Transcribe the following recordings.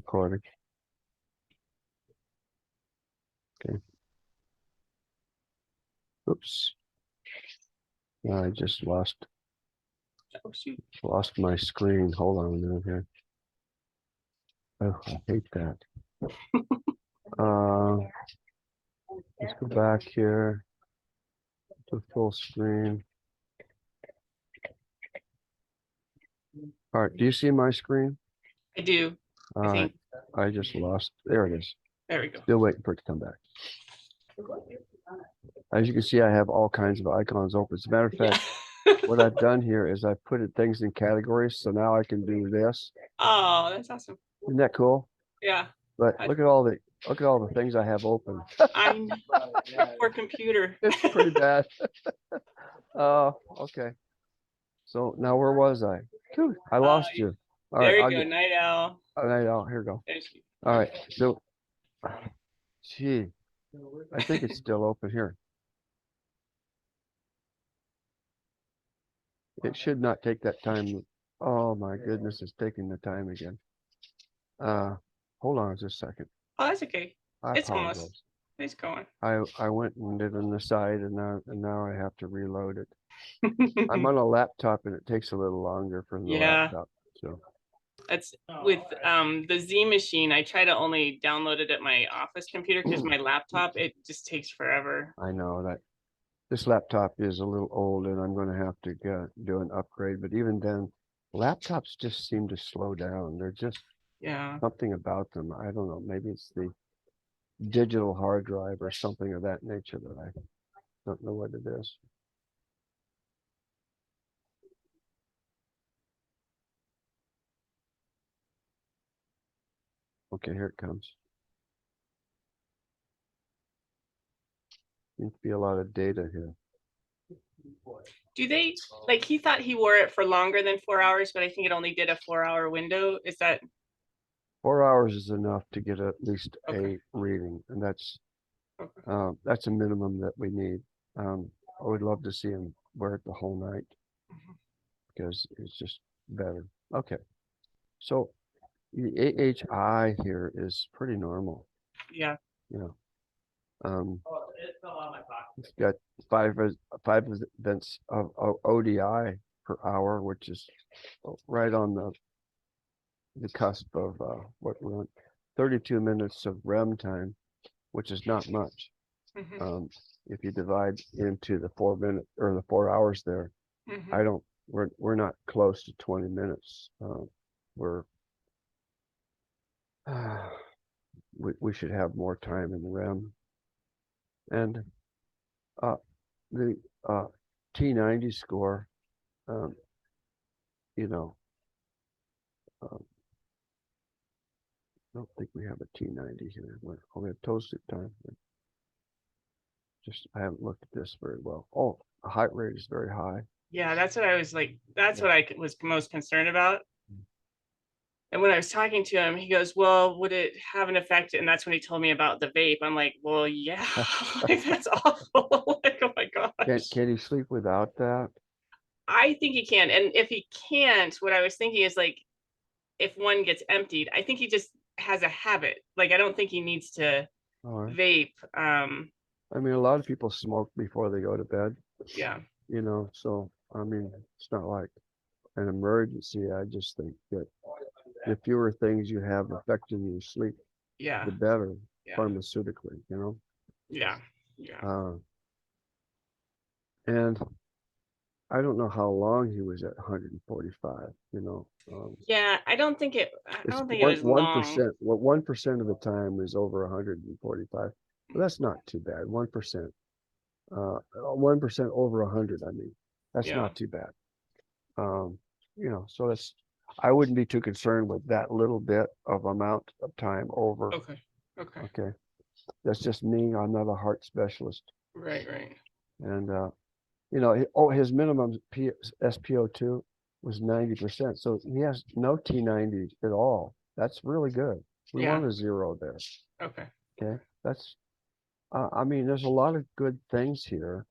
recording. Okay. Oops. I just lost my screen. Hold on a minute here. Oh, I hate that. Let's go back here to full screen. All right, do you see my screen? I do. All right, I just lost. There it is. There we go. Still waiting for it to come back. As you can see, I have all kinds of icons open. As a matter of fact, what I've done here is I put things in categories, so now I can do this. Oh, that's awesome. Isn't that cool? Yeah. But look at all the things I have open. I know. Poor computer. It's pretty bad. Okay. So now where was I? I lost you. All there right, you go, Night Owl. Night Owl. Here we go. All right. So, gee, I think it's still open here. It should not take that time. Oh my goodness, it's taking the time again. Hold on just a second. Oh, that's okay. It's apologize. almost. It's going. I went and did on the side, and now I have to reload it. I'm on a laptop, and it takes a little longer from the laptop. So that's with the Z machine. I try to only download it at my office computer because my laptop, it just takes forever. I know that this laptop is a little old, and I'm going to have to do an upgrade. But even then, laptops just seem to slow down. They're just something about them. I don't know. Maybe it's the digital hard drive or something of that nature that I don't know what it is. Okay, here it comes. Seems to be a lot of data here. Do they, like, he thought he wore it for longer than 4 hours, but I think it only did a 4-hour window. Is that 4 hours is enough to get at least a reading, and that's a minimum that we need. I would love to see him wear it the whole night because it's just better. Okay, so the AHI here is pretty normal. Yeah. You know, it's got five events of ODI per hour, which is right on the cusp of what we're on. 32 minutes of REM time, which is not much. If you divide into the 4 minute or the 4 hours there, we're not close to 20 minutes. We should have more time in the REM. And the T90 score, you know, I don't think we have a T90 here. We have toasted time. Just I haven't looked at this very well. Oh, the heart rate is very high. Yeah, that's what I was like. That's what I was most concerned about. And when I was talking to him, he goes, well, would it have an effect? And that's when he told me about the vape. I'm like, well, yeah, like, that's awful. Like, oh my gosh. Can he sleep without that? I think he can. And if he can't, what I was thinking is, like, if one gets emptied, I think he just has a habit. Like, I don't think he needs to vape. I mean, a lot of people smoke before they go to bed. Yeah. You know, so, I mean, it's not like an emergency. I just think that the fewer things you have affecting your sleep, the better pharmaceutically, you know? Yeah. And I don't know how long he was at 145, you know. I don't think it was 1%. Well, 1% of the time is over 145. Well, that's not too bad. 1%. 1% over 100. I mean, that's not too bad. You know, so I wouldn't be too concerned with that little bit of amount of time over. Okay. That's just me. I'm not a heart specialist. Right. And you know, his minimum SpO2 was 90%. So he has no T90 at all. That's really good. We want a 0 there. Okay. That's I mean, there's a lot of good things here,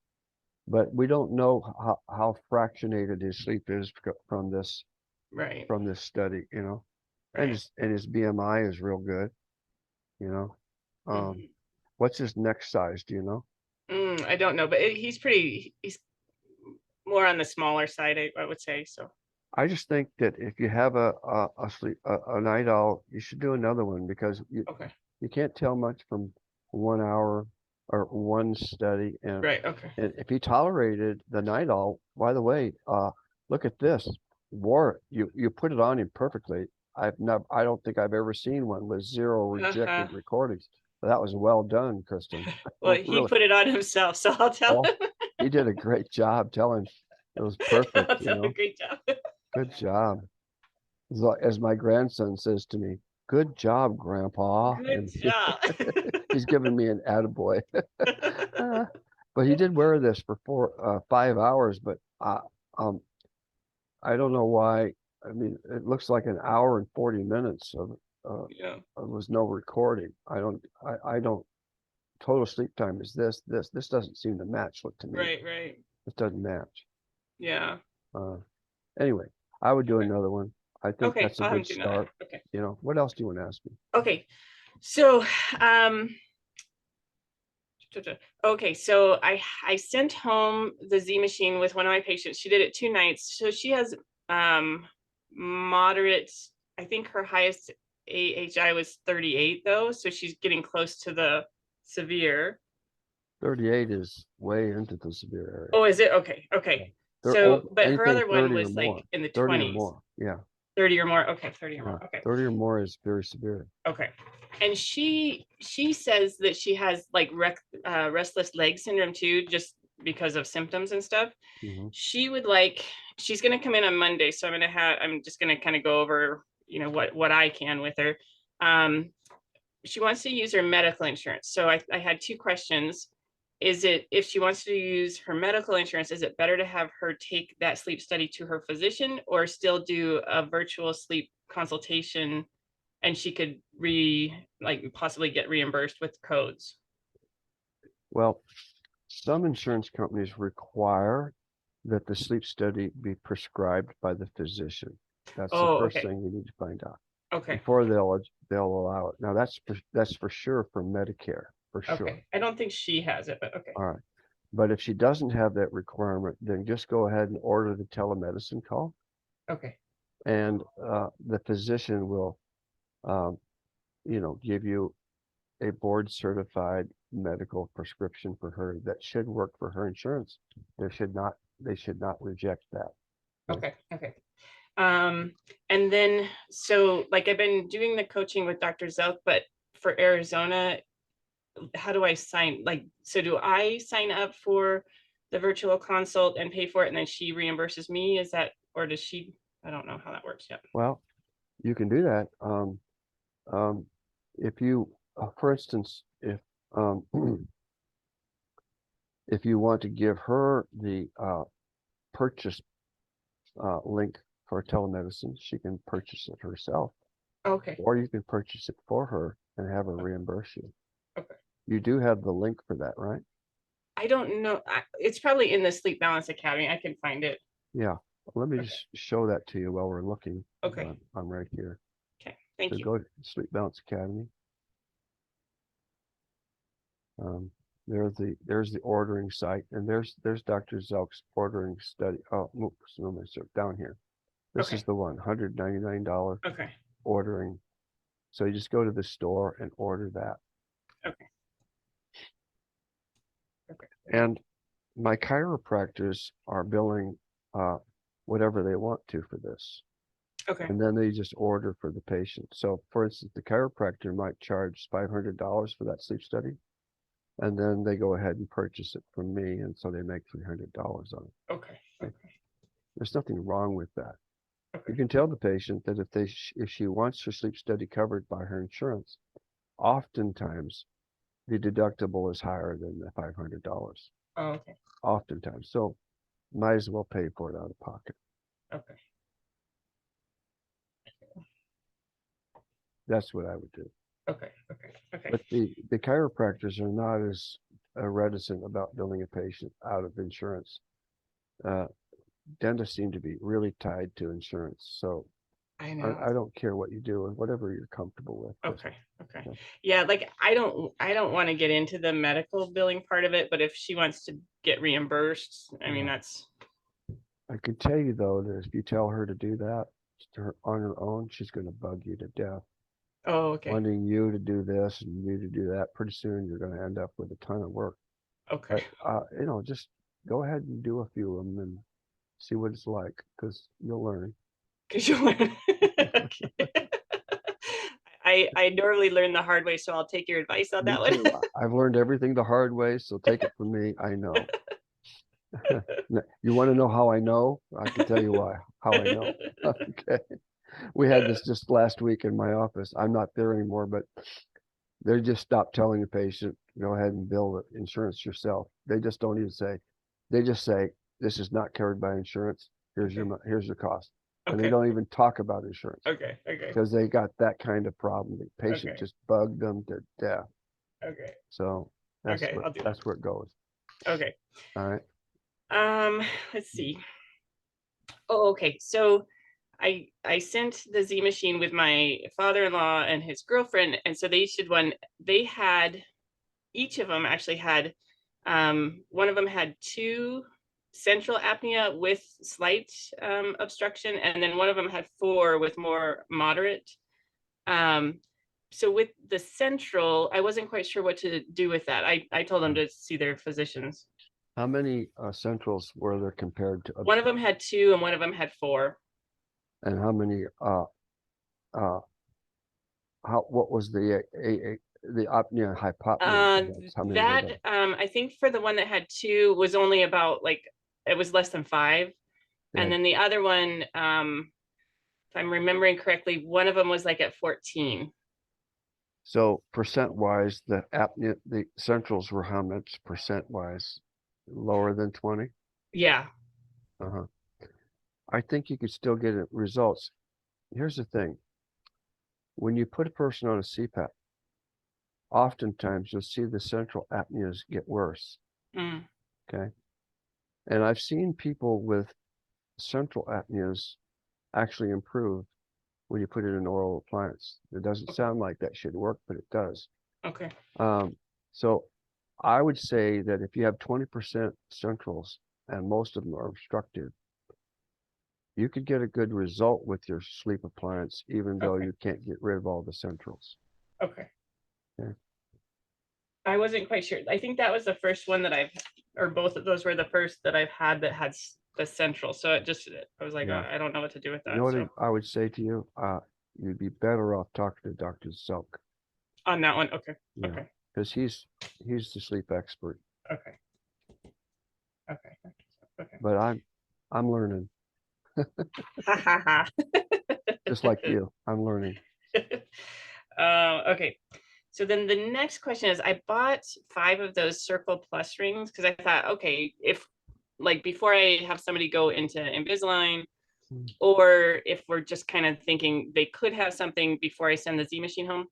but we don't know how fractionated his sleep is from this study, you know. And Right. his BMI is real good, you know. Mhm. What's his neck size? Do you know? I don't know, but he's more on the smaller side, I would say. So, I just think that if you have a night owl, you should do another one because okay. you can't tell much from 1 hour or one study. Right. Okay. And if he tolerated the night owl, by the way, look at this. You put it on him perfectly. I don't think I've ever seen one with 0 Uh-huh. rejected recordings. That was well done, Kristen. Well, he Really. put it on himself, so I'll tell Oh, him. he did a great job telling. It was I'll perfect, you tell him, know. great job. Good job. As my grandson says to me, good job, Grandpa. Good And job. he's giving me an attaboy. Uh, but he did wear this for 5 hours, but um, I don't know why. I mean, it looks like an hour and 40 minutes of Yeah. was no recording. I don't, total sleep time is this doesn't seem to match. Look to me. Right. Right. It doesn't match. Yeah. Uh, anyway, I would do Okay. another one. I think Okay. that's a I'll have good him do another. start. Okay. You know, what else do you want to ask me? Okay. So, okay, so I sent home the Z machine with one of my patients. She did it 2 nights. So she has moderate, I think her highest AHI was 38 though. So she's getting close to the severe. 38 is way into the severe area. Oh, is it? Okay, okay. They're So, over but her anything other one 30 or was more. like in the 30 or 20s. more. Yeah. 30 or more. Okay, 30 or Yeah. more. Okay. 30 or more is very severe. Okay. And she says that she has like restless leg syndrome too, just because of symptoms and stuff. Hmm. She would like, she's going to come in on Monday, so I'm just going to kind of go over, what I can with her. She wants to use her medical insurance. So I had 2 questions. Is it, if she wants to use her medical insurance, is it better to have her take that sleep study to her physician or still do a virtual sleep consultation and she could possibly get reimbursed with codes? Well, some insurance companies require that the sleep study be prescribed by the physician. That's the Oh, first okay. thing you need to find out Okay. before they'll allow it. Now that's for sure for Medicare, for sure. Okay. I don't think she has it, but okay. All right. But if she doesn't have that requirement, then just go ahead and order the telemedicine call, Okay. and the physician will, um, give you a board certified medical prescription for her that should work for her insurance. They should not reject that. Okay. Okay. And then, so like I've been doing the coaching with Dr. Zelk, but for Arizona, how do I sign? So do I sign up for the virtual consult and pay for it and then she reimburses me? Is that, or does she, I don't know how that works yet. Well, you can do that. If you, for instance, um, if you want to give her the purchase link for telemedicine, she can purchase it herself, Okay. or you can purchase it for her and have her reimburse you. Okay. You do have the link for that, right? I don't know. It's probably in the Sleep Balance Academy. I can find it. Yeah. Let me Okay. just show that to you while we're looking. Okay. I'm right here. Okay. Thank So you. go to Sleep Balance Academy. There's the ordering site, and there's Dr. Zelk's ordering study. Oh, oops, no, down here. This Okay. is the one, $199 Okay. ordering. So you just go to the store and order that. Okay. Okay. And my chiropractors are billing whatever they want to for this. Okay. And then they just order for the patient. So for instance, the chiropractor might charge $500 for that sleep study. And then they go ahead and purchase it from me. And so they make $300 on it. Okay. Okay. There's nothing wrong with that. Okay. You can tell the patient that if she wants her sleep study covered by her insurance, oftentimes the deductible is higher than the $500. Oh, okay. Oftentimes. So might as well pay for it out of pocket. Okay. That's what I would do. Okay. Okay. Okay. But the chiropractors are not as reticent about billing a patient out of insurance. Dentists seem to be really tied to insurance. So I know. I don't care what you do and whatever you're comfortable with. Okay. Okay. Yeah. Yeah, like I don't want to get into the medical billing part of it, but if she wants to get reimbursed, I mean, Yeah. that's I can tell you though that if you tell her to do that on her own, she's going to bug you to death, oh, okay. wanting you to do this and you to do that. Pretty soon you're going to end up with a ton of work. Okay. But just go ahead and do a few of them and see what it's like, because you'll learn. Because you learn. Okay. I normally learn the hard way, so I'll take your advice on Me that one. too. I've learned everything the hard way, so take it from me. I know. You want to know how I know? I can tell you how I know. Okay. We had this just last week in my office. I'm not there anymore, but they just stopped telling the patient, go ahead and bill the insurance yourself. They just don't even say, they just say, this is not covered by insurance. Here's your cost. And they Okay. don't even talk about insurance. Okay. Okay. Because they got that kind of problem. The patient just bugged them to death. Okay. So that's where it goes. Okay. All right. Let's see. Oh, okay. So I sent the Z machine with my father-in-law and his girlfriend, and so they each did one. They had, each of them actually had, one of them had 2 central apnea with slight obstruction, and then one of them had 4 with more moderate. So with the central, I wasn't quite sure what to do with that. I told them to see their physicians. How many centrals were there compared to? One of them had 2 and one of them had 4. And how many? What was the apnea hypopnea? How many were there? I think for the one that had 2 was only about, like, it was less than 5. And then the other one, if I'm remembering correctly, one of them was like at 14. So percent wise, the centrals were how much percent wise? Lower than 20? Yeah. I think you could still get results. Here's the thing. When you put a person on a CPAP, oftentimes you'll see the central apneas get worse. Okay. And I've seen people with central apneas actually improve when you put in an oral appliance. It doesn't sound like that should work, but it does. Okay. So I would say that if you have 20% centrals and most of them are obstructed, you could get a good result with your sleep appliance, even though you can't get rid of all the centrals. Okay. Okay. I wasn't quite sure. I think that was the first one that or both of those were the first that I've had that had the central. So I was like, I don't know what to do with that. You know what I would say to you? You'd be better off talking to Dr. Selk. On that one. Okay. Yeah. Okay. Because he's the sleep expert. Okay. Okay. Okay. But I'm learning. Just like you, I'm learning. Okay. So then the next question is, I bought 5 of those Circul Plus rings because I thought, okay, if, like, before I have somebody go into Invisalign, or if we're just kind of thinking they could have something before I send the Z machine home,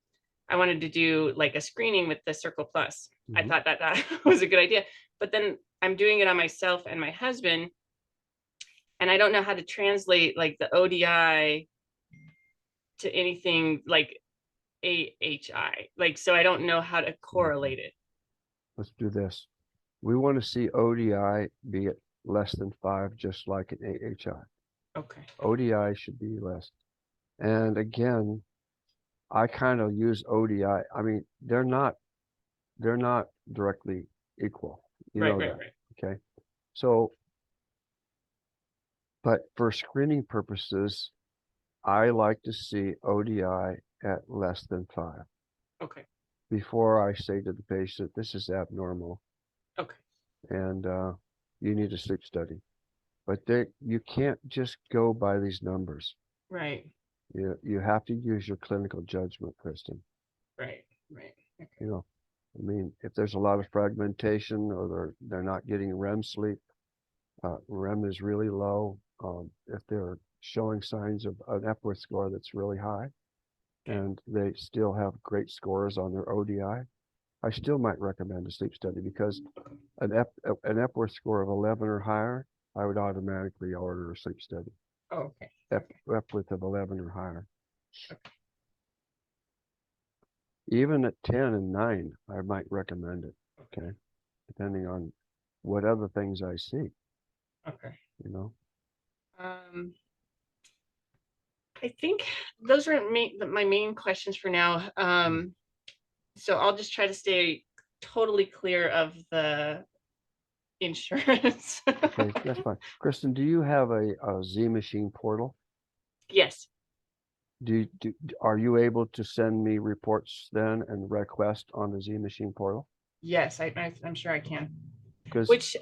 I wanted to do like a screening with the Circul Plus. I thought that was a good idea, but then I'm doing it on myself and my husband, and I don't know how to translate like the ODI to anything like AHI. Like, so I don't know how to correlate it. Let's do this. We want to see ODI be at less than 5, just like an AHI. Okay. ODI should be less. And again, I kind of use ODI. I mean, they're not directly equal. You know that. Right. Okay. So, but for screening purposes, I like to see ODI at less than 5. Okay. Before I say to the patient, this is abnormal. Okay. And you need a sleep study. But you can't just go by these numbers. Right. You have to use your clinical judgment, Kristen. Right. Right. Okay. You know, I mean, if there's a lot of fragmentation or they're not getting REM sleep, REM is really low. If they're showing signs of an Epworth score that's really high, and they still have great scores on their ODI, I still might recommend a sleep study, because an Epworth score of 11 or higher, I would automatically order a sleep study. Oh, okay. Epworth of 11 or higher. Even at 10 and 9, I might recommend it. Okay. Depending on what other things I see, Okay. you know. I think those are my main questions for now. So I'll just try to stay totally clear of the insurance. Okay, that's fine. Kristen, do you have a Z Machine portal? Yes. Are you able to send me reports then and request on the Z Machine portal? Yes, I'm sure I can. Because Which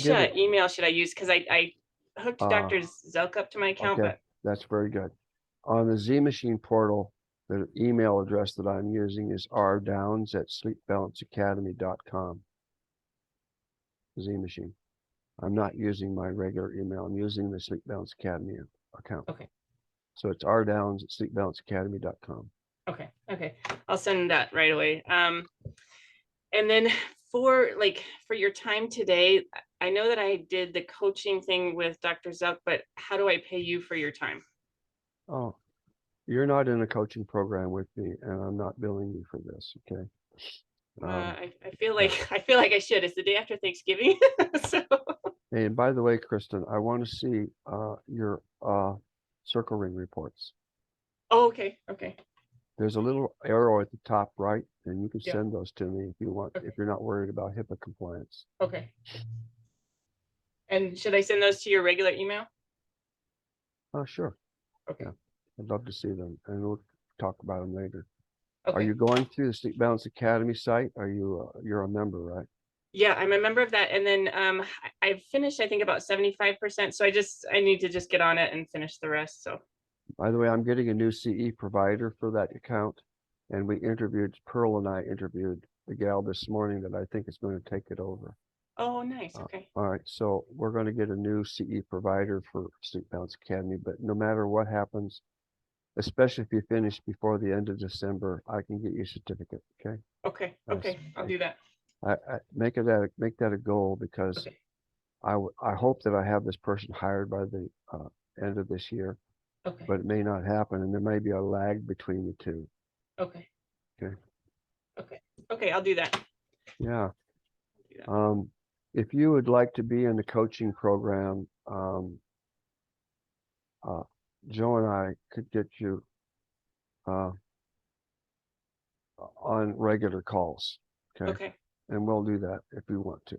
get it. email should I use? Because I hooked Dr. Zelk up to my account, Okay, but that's very good. On the Z Machine portal, the email address that I'm using is rdowns@sleepbalanceacademy.com. Z Machine. I'm not using my regular email. I'm using the Sleep Balance Academy account. okay. So it's rdowns@sleepbalanceacademy.com. Okay. Okay. I'll send that right away. And then for your time today, I know that I did the coaching thing with Dr. Zelk, but how do I pay you for your time? Oh, you're not in a coaching program with me, and I'm not billing you for this. Okay. I feel like I should. It's the day after Thanksgiving. So. And by the way, Kristen, I want to see your circle ring reports. Oh, okay. Okay. There's a little arrow at the top right, and you can Yeah. send those to me if you want, Okay. if you're not worried about HIPAA compliance. Okay. And should I send those to your regular email? Oh, sure. Okay. Yeah. I'd love to see them, and we'll talk about them later. Okay. Are you going through the Sleep Balance Academy site? Are you you're a member, right? Yeah, I'm a member of that. And then I've finished, I think, about 75%. So I need to just get on it and finish the rest. So. By the way, I'm getting a new CE provider for that account, and Pearl and I interviewed the gal this morning that I think is going to take it over. Oh, nice. Okay. All right, so we're going to get a new CE provider for Sleep Balance Academy, but no matter what happens, especially if you finish before the end of December, I can get you a certificate. Okay. Okay. Okay. I'll do that. I make that a goal, because okay. I hope that I have this person hired by the end of this year. Okay. But it may not happen, and there may be a lag between the two. Okay. Okay. Okay. Okay. I'll do that. Yeah. If you would like to be in the coaching program, Joe and I could get you on regular calls. Okay. Okay. And we'll do that if you want to.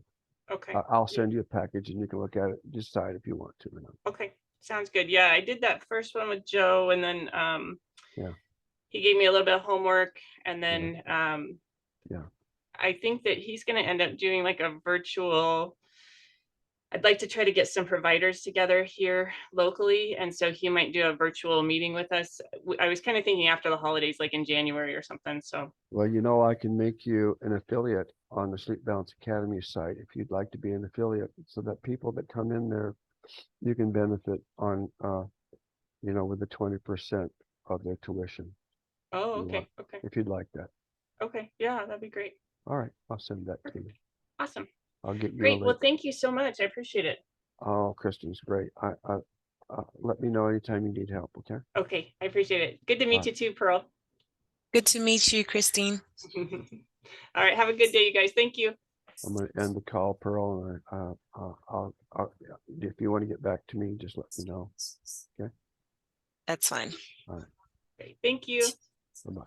Okay. I'll send you a package, and you can look at it, decide if you want to or not. Okay. Sounds good. Yeah, I did that first one with Joe, and then Yeah. he gave me a little bit of homework, and then Yeah. I think that he's going to end up doing like a virtual. I'd like to try to get some providers together here locally, and so he might do a virtual meeting with us. I was kind of thinking after the holidays, like in January or something. So. Well, I can make you an affiliate on the Sleep Balance Academy site if you'd like to be an affiliate, so that people that come in there, you can benefit on, with the 20% of their tuition. Oh, okay. Okay. If you'd like that. Okay. Yeah, that'd be great. All right. I'll send that to you. Awesome. I'll get you a Great. link. Well, thank you so much. I appreciate it. Oh, Kristen's great. Let me know anytime you need help. Okay. Okay. I appreciate it. Good to meet you too, Pearl. Good to meet you, Christine. All right. Have a good day, you guys. Thank you. I'm going to end the call, Pearl, and if you want to get back to me, just let me know. Okay. That's fine. All right. Okay. Thank you. Bye-bye.